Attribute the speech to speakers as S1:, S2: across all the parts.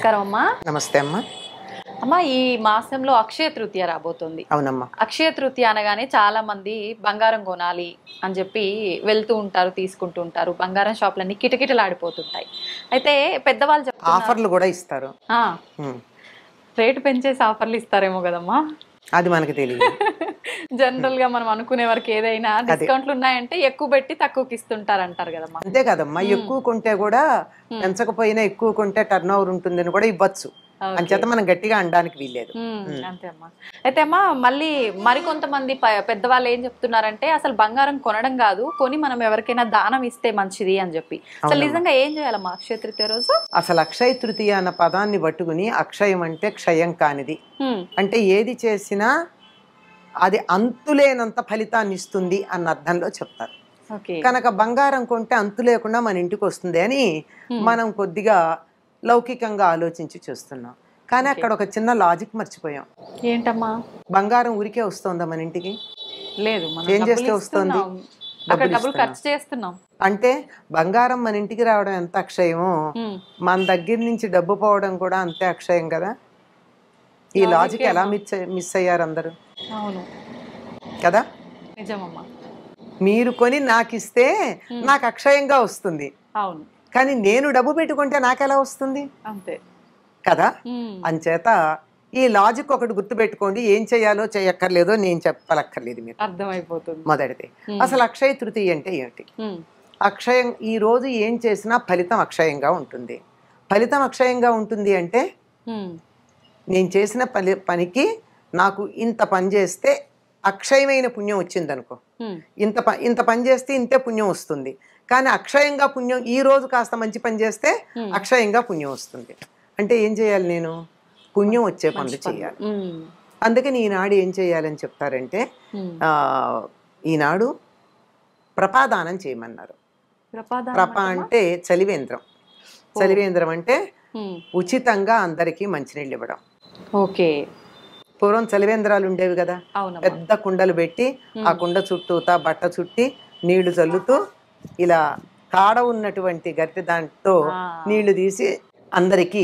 S1: నమస్కారం అమ్మా.
S2: నమస్తే అమ్మా.
S1: అమ్మా, ఈ మాసంలో అక్షయ తృతీయ రాబోతుంది.
S2: అవునమ్మా.
S1: అక్షయ తృతీయ అనగానే చాలా మంది బంగారం కొనాలి అని చెప్పి వెళ్తూ ఉంటారు, తీసుకుంటూ ఉంటారు. బంగారం షాపులన్నీ కిటకిటలాడిపోతుంటాయి. అయితే పెద్దవాళ్ళు చెప్తున్నారు
S2: ఆఫర్లు కూడా ఇస్తారు.
S1: రేటు పెంచేసి ఆఫర్లు ఇస్తారేమో కదమ్మా,
S2: అది మనకి తెలియదు.
S1: జనరల్ గా మనం అనుకునే వరకు ఏదైనా డిస్కౌంట్లు ఉన్నాయంటే ఎక్కువ పెట్టి తక్కువకి ఇస్తుంటారు అంటారు కదమ్మా.
S2: అంతే కదమ్మా, ఎక్కువ కొంటే కూడా పెంచకపోయినా ఎక్కువ కొంటే టర్న్ ఓవర్ ఉంటుందని కూడా ఇవ్వచ్చు. అంచేత మనం గట్టిగా అనడానికి వీల్లేదు.
S1: అంతే అమ్మా. అయితే అమ్మా, మళ్ళీ మరికొంతమంది పెద్దవాళ్ళు ఏం చెప్తున్నారంటే అసలు బంగారం కొనడం కాదు, కొని మనం ఎవరికైనా దానం ఇస్తే మంచిది అని చెప్పి. అసలు నిజంగా ఏం చేయాలమ్మా అక్షయ తృతీయ రోజు?
S2: అసలు అక్షయ తృతీయ అన్న పదాన్ని పట్టుకుని అక్షయం అంటే క్షయం కానిది, అంటే ఏది చేసినా అది అంతులేనంత ఫలితాన్ని ఇస్తుంది అన్న అర్థంలో చెప్తారు. కనుక బంగారం కొంటే అంతు లేకుండా మన ఇంటికి వస్తుంది అని మనం కొద్దిగా లౌకికంగా ఆలోచించి చూస్తున్నాం. కానీ అక్కడ ఒక చిన్న లాజిక్ మర్చిపోయాం.
S1: ఏంటమ్మా?
S2: బంగారం ఊరికే వస్తుందా మన ఇంటికి?
S1: లేదు.
S2: ఏం చేస్తే వస్తుంది?
S1: డబ్బులు ఖర్చు చేస్తున్నాం.
S2: అంటే బంగారం మన ఇంటికి రావడం ఎంత అక్షయమో మన దగ్గర నుంచి డబ్బు పోవడం కూడా అంతే అక్షయం కదా. ఈ లాజిక్ ఎలా మిస్ అయ్యారు అందరూ?
S1: అవును
S2: కదా.
S1: నిజమమ్మా.
S2: మీరు కొని నాకు ఇస్తే నాకు అక్షయంగా వస్తుంది.
S1: అవును.
S2: కానీ నేను డబ్బు పెట్టుకుంటే నాకెలా వస్తుంది?
S1: అంతే
S2: కదా. అంచేత ఈ లాజిక్ ఒకటి గుర్తుపెట్టుకోండి. ఏం చేయాలో చేయక్కర్లేదో నేను చెప్పలక్కర్లేదు, మీకు
S1: అర్థమైపోతుంది.
S2: మొదటిది అసలు అక్షయ తృతీయ అంటే ఏమిటి? అక్షయం, ఈ రోజు ఏం చేసినా ఫలితం అక్షయంగా ఉంటుంది. ఫలితం అక్షయంగా ఉంటుంది అంటే నేను చేసిన పనికి నాకు ఇంత పని చేస్తే అక్షయమైన పుణ్యం వచ్చింది అనుకో, ఇంత పని చేస్తే ఇంతే పుణ్యం వస్తుంది. కానీ అక్షయంగా పుణ్యం, ఈ రోజు కాస్త మంచి పని చేస్తే అక్షయంగా పుణ్యం వస్తుంది. అంటే ఏం చేయాలి? నేను పుణ్యం వచ్చే పనులు చేయాలి. అందుకని ఈనాడు ఏం చేయాలని చెప్తారంటే, ఈనాడు ప్రపాదానం చేయమన్నారు. ప్రప అంటే చలివేంద్రం. చలివేంద్రం అంటే ఉచితంగా అందరికీ మంచినీళ్ళు ఇవ్వడం.
S1: ఓకే.
S2: పూర్వం చలివేంద్రాలు ఉండేవి కదా, పెద్ద కుండలు పెట్టి ఆ కుండ చుట్టూతా బట్ట చుట్టి నీళ్లు చల్లుతూ ఇలా కాడ ఉన్నటువంటి గట్టి దాంట్లో నీళ్లు తీసి అందరికీ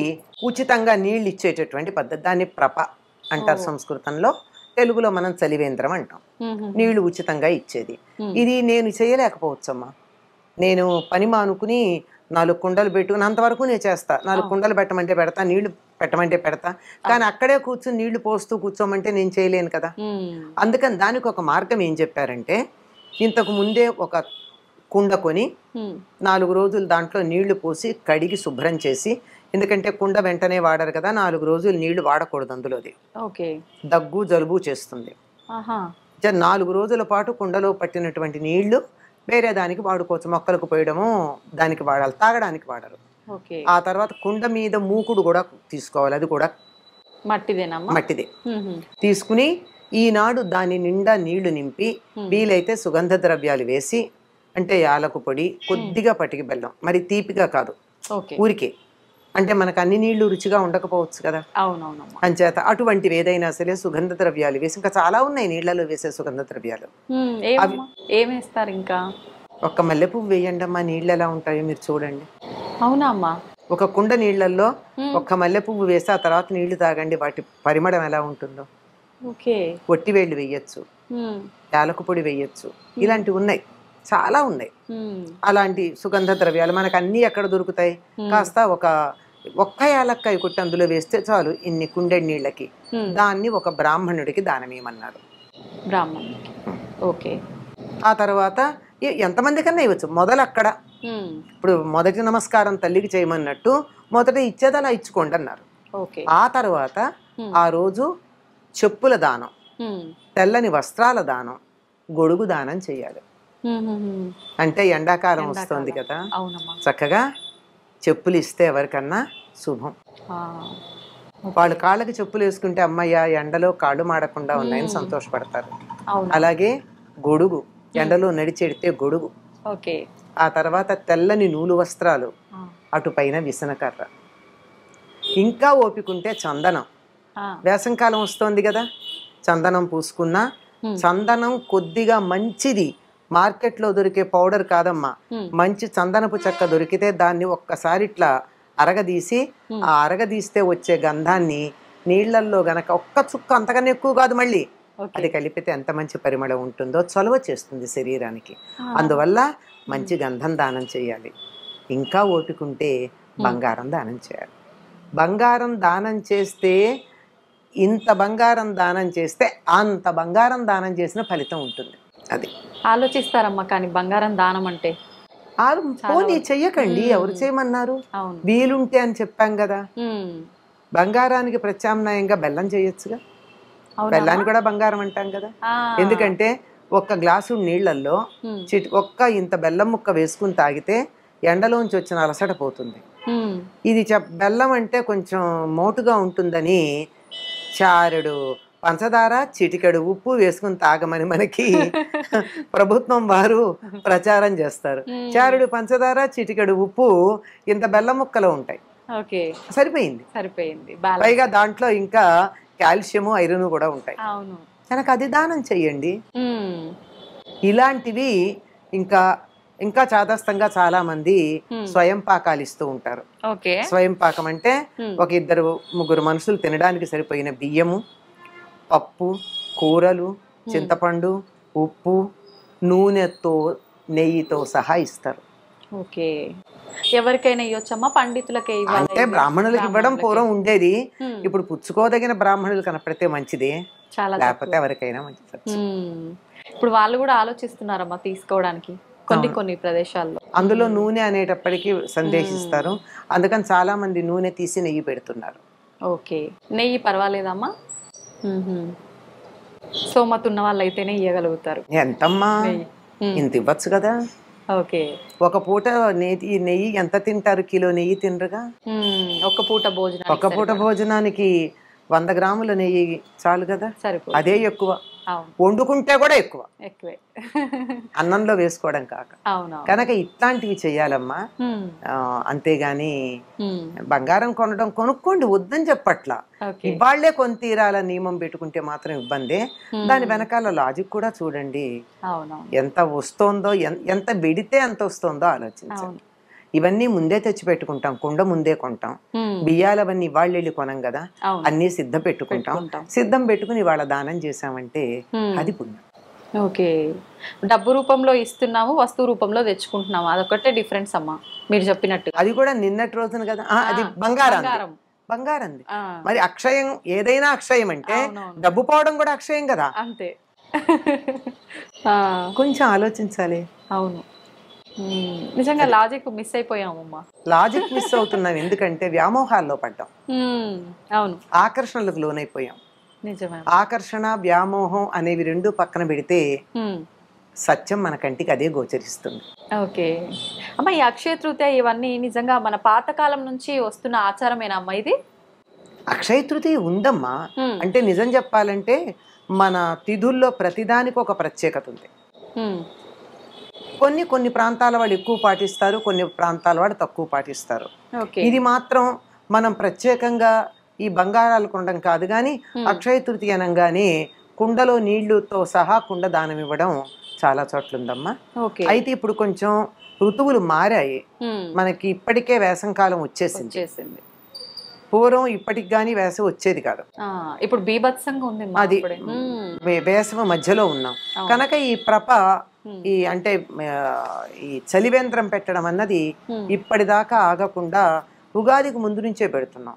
S2: ఉచితంగా నీళ్లు ఇచ్చేటటువంటి పద్ధతి. దాన్ని ప్రప అంటారు సంస్కృతంలో. తెలుగులో మనం చలివేంద్రం అంటాం. నీళ్లు ఉచితంగా ఇచ్చేది. ఇది నేను చేయలేకపోవచ్చమ్మా. నేను పని మానుకుని 4 కుండలు పెట్టుకుని అంతవరకు నేను చేస్తా. 4 కుండలు పెట్టమంటే పెడతా, నీళ్లు పెట్టమంటే పెడతా. కానీ అక్కడే కూర్చుని నీళ్లు పోస్తూ కూర్చోమంటే నేను చేయలేను కదా. అందుకని దానికి ఒక మార్గం ఏం చెప్పారంటే, ఇంతకు ముందే ఒక కుండ కొని 4 రోజులు దాంట్లో నీళ్లు పోసి కడిగి శుభ్రం చేసి, ఎందుకంటే కుండ వెంటనే వాడరు కదా, 4 రోజులు నీళ్లు వాడకూడదు అందులోది. దగ్గు జలుబు చేస్తుంది. 4 రోజుల పాటు కుండలో పట్టినటువంటి నీళ్లు వేరే దానికి వాడుకోవచ్చు. మొక్కలకు పోయడము దానికి వాడాలి, తాగడానికి వాడరు. ఆ తర్వాత కుండ మీద మూకుడు కూడా తీసుకోవాలి, అది కూడా మట్టిదే. తీసుకుని ఈనాడు దాని నిండా నీళ్లు నింపి వీలైతే సుగంధ ద్రవ్యాలు వేసి, అంటే యాలకు పొడి, కొద్దిగా పటికి బెల్లం, మరి తీపిగా కాదు, ఊరికే. అంటే మనకు అన్ని నీళ్లు రుచిగా ఉండకపోవచ్చు కదా. అంచేత అటువంటివి ఏదైనా సరే సుగంధ ద్రవ్యాలు వేసి, ఇంకా చాలా ఉన్నాయి నీళ్లలో వేసే సుగంధ ద్రవ్యాలు.
S1: ఏమేస్తారు? ఇంకా
S2: ఒక్క మల్లెపువ్వు వేయండి అమ్మా, నీళ్ళు ఎలా ఉంటాయో మీరు చూడండి.
S1: అవునా అమ్మా? ఒక
S2: కుండ నీళ్లలో ఒక్క మల్లెపువ్వు వేసి ఆ తర్వాత నీళ్లు తాగండి, వాటి పరిమళం ఎలా ఉంటుందో. ఒట్టివేళ్లు వేయచ్చు, యాలకు పొడి వేయచ్చు, ఇలాంటివి ఉన్నాయి, చాలా ఉన్నాయి. అలాంటి సుగంధ ద్రవ్యాలు మనకు అన్ని ఎక్కడ దొరుకుతాయి? కాస్త ఒక్క యాలక్కాయ కొట్టి అందులో వేస్తే చాలు ఇన్ని కుండెడి నీళ్ళకి. దాన్ని ఒక బ్రాహ్మణుడికి దానమేమన్నారు. ఆ తర్వాత ఎంతమంది కన్నా ఇవ్వచ్చు, మొదలు అక్కడ. ఇప్పుడు మొదటి నమస్కారం తల్లికి చేయమన్నట్టు మొదట ఇచ్చేది అలా ఇచ్చుకోండి అన్నారు. ఆ తర్వాత ఆ రోజు చెప్పుల దానం, తెల్లని వస్త్రాల దానం, గొడుగు దానం చేయాలి. అంటే ఎండాకాలం వస్తుంది కదా, చక్కగా చెప్పులు ఇస్తే ఎవరికన్నా శుభం. వాళ్ళు కాళ్ళకి చెప్పులు వేసుకుంటే అమ్మయ్య ఎండలో కాళ్ళు మాడకుండా ఉన్నాయని సంతోషపడతారు. అలాగే గొడుగు, ఎండలో నడిచెడితే గొడుగు. ఆ తర్వాత తెల్లని నూలు వస్త్రాలు, అటుపైన విసనకర్ర, ఇంకా ఓపికంటే చందనం. వేసంకాలం వస్తోంది కదా, చందనం పూసుకున్నా. చందనం కొద్దిగా మంచిది, మార్కెట్లో దొరికే పౌడర్ కాదమ్మా. మంచి చందనపు చెక్క దొరికితే దాన్ని ఒక్కసారి ఇట్లా అరగదీసి ఆ అరగదీస్తే వచ్చే గంధాన్ని నీళ్లల్లో గనక ఒక్క చుక్క అంతకన్నా ఎక్కువ కాదు మళ్ళీ అది కలిపితే ఎంత మంచి పరిమళం ఉంటుందో చొలవ చేస్తుంది శరీరానికి. అందువల్ల మంచి గంధం దానం చేయాలి. ఇంకా ఓపికంటే బంగారం దానం చేయాలి. బంగారం దానం చేస్తే ఇంత బంగారం దానం చేస్తే అంత బంగారం దానం చేసిన ఫలితం ఉంటుంది. అది
S1: ఆలోచిస్తారమ్మా, కానీ బంగారం దానం అంటే
S2: పోనీ చెయ్యకండి, ఎవరు చేయమన్నారు? వీలుంటే అని చెప్పాం కదా. బంగారానికి ప్రత్యామ్నాయంగా బెల్లం చేయొచ్చుగా. బెల్లాన్ని కూడా బంగారం అంటాం కదా. ఎందుకంటే ఒక్క గ్లాసు నీళ్లలో ఒక్క ఇంత బెల్లం ముక్క వేసుకుని తాగితే ఎండలోంచి వచ్చిన అలసట పోతుంది. ఇది బెల్లం అంటే కొంచెం మోటుగా ఉంటుందని చారెడు పంచదార చిటికెడు ఉప్పు వేసుకుని తాగమని మనకి ప్రభుత్వం వారు ప్రచారం చేస్తారు. చారెడు పంచదార చిటికెడు ఉప్పు ఇంత బెల్లం ముక్కలో ఉంటాయి. సరిపోయింది. పైగా దాంట్లో ఇంకా కాల్షియము ఐరన్ కూడా ఉంటాయి. కనుక అది దానం చెయ్యండి. ఇలాంటివి ఇంకా ఇంకా చాదస్తంగా చాలా మంది స్వయం పాకాలు ఇస్తూ ఉంటారు. స్వయం పాకం అంటే ఒక 2-3 మనుషులు తినడానికి సరిపోయిన బియ్యము, పప్పు, కూరలు, చింతపండు, ఉప్పు, నూనెతో నెయ్యితో సహా ఇస్తారు.
S1: ఎవరికైనా ఇవ్వచ్చమ్మా? పండితులకే
S2: అంటే బ్రాహ్మణులకు ఇవ్వడం పూర్వం ఉండేది. ఇప్పుడు పుచ్చుకోదగిన బ్రాహ్మణులు కనపడితే మంచిది, లేకపోతే ఎవరికైనా మంచిది.
S1: ఇప్పుడు వాళ్ళు కూడా ఆలోచిస్తున్నారమ్మా తీసుకోవడానికి కొన్ని ప్రదేశాల్లో.
S2: అందులో నూనె అనేటప్పటికీ సందేశిస్తారు. అందుకని చాలా మంది నూనె తీసి నెయ్యి పెడుతున్నారు.
S1: నెయ్యి పర్వాలేదమ్మా? సోమత ఉన్న వాళ్ళు అయితేనే ఇవ్వగలుగుతారు.
S2: ఎంతమ్మా, ఇంత ఇవ్వచ్చు కదా. ఒక పూట నెయ్యి ఎంత తింటారు? కిలో నెయ్యి తినరుగా. ఒక పూట భోజనానికి 100 గ్రాముల నెయ్యి చాలు కదా. అదే ఎక్కువ. వండుకుంటే కూడా ఎక్కువే అన్నంలో వేసుకోవడం కాక. కనుక ఇట్లాంటివి చెయ్యాలమ్మా. అంతేగాని బంగారం కొనుక్కోండి వద్దని చెప్పట్లా. ఇవాళ్లే కొని తీరాల నియమం పెట్టుకుంటే మాత్రం ఇబ్బంది. దాని వెనకాల లాజిక్ కూడా చూడండి. ఎంత వస్తోందో, ఎంత వెడితే ఎంత వస్తోందో ఆలోచించండి. ఇవన్నీ ముందే తెచ్చి పెట్టుకుంటాం, కుండ ముందే కొంటాం. బియ్యాలవన్నీ ఇవాళ్ళు వెళ్ళి కొనం కదా, అన్ని సిద్ధం పెట్టుకుంటాం. సిద్ధం పెట్టుకుని ఇవాళ దానం చేసామంటే అది పుణ్యం.
S1: డబ్బు రూపంలో ఇస్తున్నాము, వస్తువు రూపంలో తెచ్చుకుంటున్నాము, అదొకటే డిఫరెన్స్ అమ్మా మీరు చెప్పినట్టు.
S2: అది కూడా నిన్నటి రోజున కదా. అది బంగారంది. మరి అక్షయం ఏదైనా అక్షయం అంటే డబ్బు పోవడం కూడా అక్షయం కదా.
S1: అంతే.
S2: కొంచెం ఆలోచించాలి.
S1: అవును, నిజంగా లాజిక్ మిస్ అయిపోయామమ్మా.
S2: లాజిక్ మిస్ అవుతున్నాం ఎందుకంటే వ్యామోహాల్లో పడ్డాం.
S1: అవును,
S2: ఆకర్షణలకు లోనైపోయాం.
S1: నిజమే.
S2: ఆకర్షణ, వ్యామోహం అనేవి రెండు పక్కన పెడితే సత్యం మన కంటికి అదే గోచరిస్తుంది.
S1: అమ్మా, ఈ అక్షయ తృతీయ ఇవన్నీ నిజంగా మన పాతకాలం నుంచి వస్తున్న ఆచారమేనా అమ్మా ఇది?
S2: అక్షయ తృతీయ ఉందమ్మా. అంటే నిజం చెప్పాలంటే మన తిథుల్లో ప్రతిదానికి ఒక ప్రత్యేకత ఉంది. కొన్ని ప్రాంతాల వాళ్ళు ఎక్కువ పాటిస్తారు, కొన్ని ప్రాంతాల వాళ్ళు తక్కువ పాటిస్తారు. ఇది మాత్రం మనం ప్రత్యేకంగా ఈ బంగారాలు కొనడం కాదు కానీ అక్షయ తృతీయ అనగానే కుండలో నీళ్లుతో సహా కుండ దానం ఇవ్వడం చాలా చోట్ల ఉందమ్మా. అయితే ఇప్పుడు కొంచెం ఋతువులు మారాయి. మనకి ఇప్పటికే వేసంకాలం వచ్చేసింది. పూర్వం ఇప్పటికి గానీ వేసవి వచ్చేది కాదు.
S1: ఇప్పుడు బీభత్సంగా ఉంది.
S2: అది వేసవి మధ్యలో ఉన్నాం కనుక ఈ ఈ అంటే ఈ చలివేంద్రం పెట్టడం అన్నది ఇప్పటిదాకా ఆగకుండా ఉగాదికి ముందు నుంచే పెడుతున్నాం.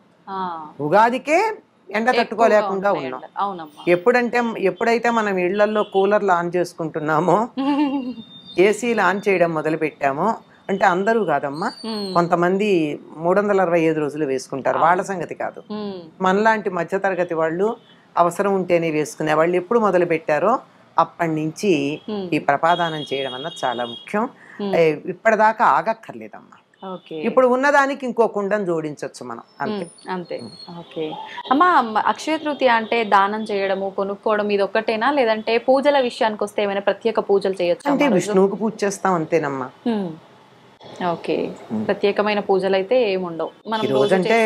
S2: ఉగాదికే ఎండ తట్టుకోలేకుండా ఉన్నాం. ఎప్పుడైతే మనం ఇళ్లలో కూలర్లు ఆన్ చేసుకుంటున్నామో, ఏసీలు ఆన్ చేయడం మొదలు పెట్టామో, అంటే అందరూ కాదమ్మా, కొంతమంది 365 రోజులు వేసుకుంటారు, వాళ్ళ సంగతి కాదు. మనలాంటి మధ్యతరగతి వాళ్ళు అవసరం ఉంటేనే వేసుకునే వాళ్ళు ఎప్పుడు మొదలు పెట్టారో అప్పటి నుంచి ఈ ప్రపాదానం చేయడం అన్నది చాలా ముఖ్యం. ఇప్పటిదాకా ఆగక్కర్లేదమ్మా. ఇప్పుడు ఉన్నదానికి ఇంకో కుండను జోడించవచ్చు మనం.
S1: అంతే. అమ్మా, అక్షయ తృతీయ అంటే దానం చేయడము, కొనుక్కోవడం ఇది ఒక్కటేనా, లేదంటే పూజల విషయానికి వస్తే ఏమైనా ప్రత్యేక పూజలు చేయొచ్చు?
S2: అంటే విష్ణువుకు పూజ చేస్తాం అంతేనమ్మా.
S1: ప్రత్యేకమైన పూజలు అయితే ఏముండవు.
S2: ఈ రోజంటే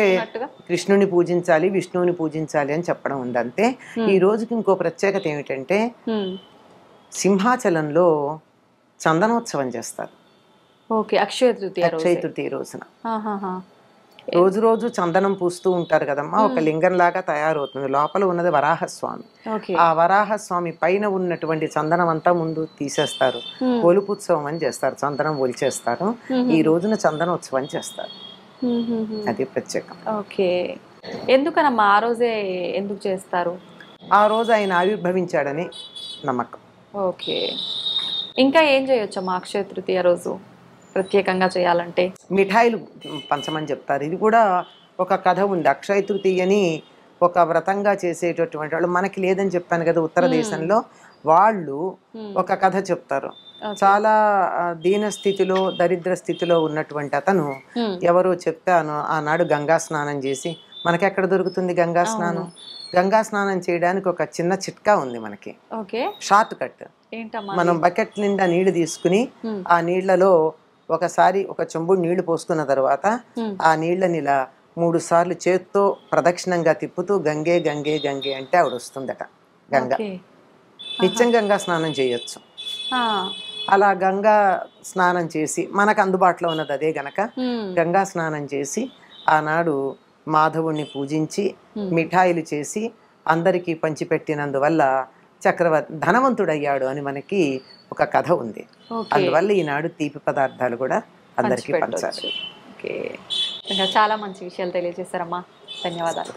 S2: కృష్ణుని పూజించాలి, విష్ణువుని పూజించాలి అని చెప్పడం ఉంది అంతే. ఈ రోజుకి ఇంకో ప్రత్యేకత ఏమిటంటే సింహాచలంలో చందనోత్సవం చేస్తారు.
S1: అక్షయ తృతీయ
S2: రోజున. రోజు రోజు చందనం పూస్తూ ఉంటారు కదమ్మా, ఒక లింగంలాగా తయారవుతుంది. లోపల ఉన్నది వరాహస్వామి. ఆ వరాహస్వామి పైన ఉన్నటువంటి చందనం అంతా ముందు తీసేస్తారు, ఒలుపుత్సవం అని చేస్తారు, చందనం ఒలిచేస్తారు. ఈ రోజున చందనోత్సవం చేస్తారు, అది ప్రత్యేకం.
S1: ఓకే, ఎందుకనమ్మా ఆ రోజే ఎందుకు చేస్తారు?
S2: ఆ రోజు ఆయన ఆవిర్భవించాడని నమ్మకం.
S1: ఓకే, ఇంకా ఏం చేయొచ్చమ్మా అక్షయ తృతీయ రోజు ప్రత్యేకంగా చేయాలంటే?
S2: మిఠాయిలు పంచమని చెప్తారు. ఇది కూడా ఒక కథ ఉంది. అక్షయ తృతీయని ఒక వ్రతంగా చేసేటటువంటి వాళ్ళు, మనకి లేదని చెప్పాను కదా ఉత్తర దేశంలో, వాళ్ళు ఒక కథ చెప్తారు. చాలా దీన స్థితిలో, దరిద్ర స్థితిలో ఉన్నటువంటి అతను ఎవరో చెప్తాను ఆనాడు గంగా స్నానం చేసి, మనకెక్కడ దొరుకుతుంది గంగా స్నానం? గంగా స్నానం చేయడానికి ఒక చిన్న చిట్కా ఉంది మనకి, షార్ట్ కట్. మనం బకెట్ నిండా నీళ్లు తీసుకుని ఆ నీళ్లలో ఒకసారి ఒక చెంబుడు నీళ్లు పోసుకున్న తర్వాత ఆ నీళ్ళని ఇలా 3 సార్లు చేత్తో ప్రదక్షిణంగా తిప్పుతూ గంగే గంగే గంగే అంటే ఆవిడ వస్తుందట గంగ. నిత్యం గంగా స్నానం చేయొచ్చు. అలా గంగా స్నానం చేసి, మనకు అందుబాటులో ఉన్నది అదే గనక గంగా స్నానం చేసి ఆనాడు మాధవుణ్ణి పూజించి మిఠాయిలు చేసి అందరికీ పంచిపెట్టినందువల్ల చక్రవర్తి ధనవంతుడయ్యాడు అని మనకి ఒక కథ ఉంది. అందువల్ల ఈనాడు తీపి పదార్థాలు కూడా అందరికీ పంచాలి.
S1: చాలా మంచి విషయాలు తెలియజేశారమ్మా, ధన్యవాదాలు.